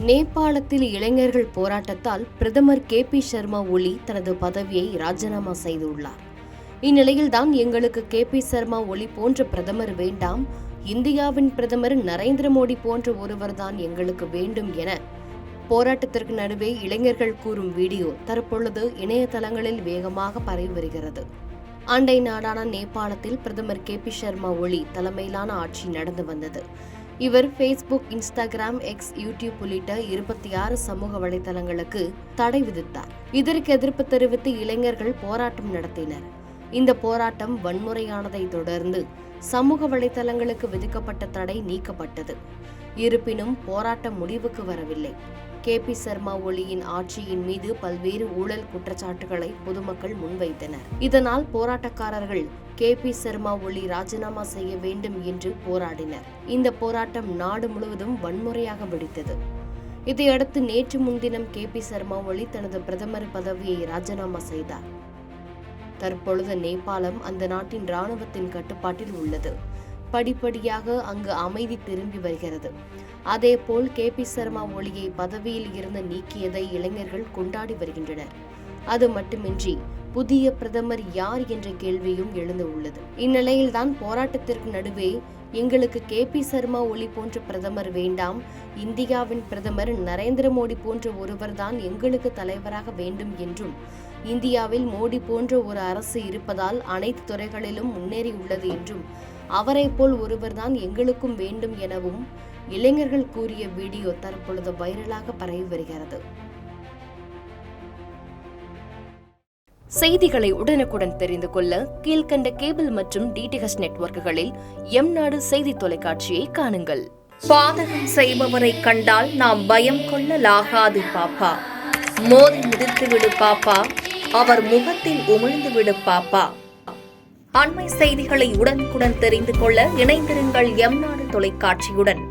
நேபாளத்தில் இளைஞர்கள் போராட்டத்தால் பிரதமர் KP சர்மா ஒலி தனது பதவியை ராஜினாமா செய்துள்ளார். இந்நிலையில்தான் எங்களுக்கு KP சர்மா ஒலி போன்ற பிரதமர் வேண்டாம், இந்தியாவின் பிரதமர் நரேந்திர மோடி போன்ற ஒருவர்தான் எங்களுக்கு வேண்டும் என போராட்டத்திற்கு நடுவே இளைஞர்கள் கூறும் வீடியோ தற்பொழுது இணையதளங்களில் வேகமாக பரவி வருகிறது. அண்டை நாடான நேபாளத்தில் பிரதமர் KP சர்மா ஒலி தலைமையிலான ஆட்சி நடந்து வந்தது. இவர் Facebook, Instagram, X, YouTube உள்ளிட்ட 26 சமூக வலைதளங்களுக்கு தடை விதித்தார். இதற்கு எதிர்ப்பு தெரிவித்து இளைஞர்கள் போராட்டம் நடத்தினர். இந்த போராட்டம் வன்முறையானதை தொடர்ந்து சமூக வலைதளங்களுக்கு விதிக்கப்பட்ட தடை நீக்கப்பட்டது. இருப்பினும் போராட்டம் முடிவுக்கு வரவில்லை. KP சர்மா ஒலியின் ஆட்சியின் மீது பல்வேறு ஊழல் குற்றச்சாட்டுகளை பொதுமக்கள் முன்வைத்தனர். இதனால் போராட்டக்காரர்கள் KP சர்மா ஒலி ராஜினாமா செய்ய வேண்டும் என்று போராடினர். இந்த போராட்டம் நாடு முழுவதும் வன்முறையாக வெடித்தது. இதையடுத்து நேற்று முன்தினம் KP சர்மா ஒலி தனது பிரதமர் பதவியை ராஜினாமா செய்தார். தற்பொழுது நேபாளம் அந்த நாட்டின் இராணுவத்தின் கட்டுப்பாட்டில் உள்ளது. படிப்படியாக அங்கு அமைதி திரும்பி வருகிறது. அதேபோல் KP சர்மா ஒலியை பதவியில் இருந்து நீக்கியதை இளைஞர்கள் கொண்டாடி வருகின்றனர். அது மட்டுமின்றி புதிய பிரதமர் யார் என்ற கேள்வியும் எழுந்துள்ளது. இந்நிலையில்தான் போராட்டத்திற்கு நடுவே எங்களுக்கு KP சர்மா ஒலி போன்ற பிரதமர் வேண்டாம், இந்தியாவின் பிரதமர் நரேந்திர மோடி போன்ற ஒருவர்தான் எங்களுக்கு தலைவராக வேண்டும் என்றும், இந்தியாவில் மோடி போன்ற ஒரு அரசு இருப்பதால் அனைத்து துறைகளிலும் முன்னேறியுள்ளது என்றும், அவரை போல் ஒருவர்தான் எங்களுக்கும் வேண்டும் எனவும் இளைஞர்கள் கூறிய வீடியோ தற்பொழுது வைரலாக பரவி வருகிறது. செய்திகளை உடனுக்குடன் தெரிந்து கொள்ள கீழ்கண்ட கேபிள் மற்றும் DTH நெட்வொர்க்குகளில் எம்நாடு செய்தி தொலைக்காட்சியை காணுங்கள். பாதகம் செய்பவரை கண்டால் நாம் பயம் கொள்ளலாகாது பாப்பா. மோதி மிதித்துவிடு பாப்பா, அவர் முகத்தில் உமிழ்ந்து விடு பாப்பா. அண்மை செய்திகளை உடனுக்குடன் தெரிந்து கொள்ள இணைந்திருங்கள் எம்நாடு தொலைக்காட்சியுடன்.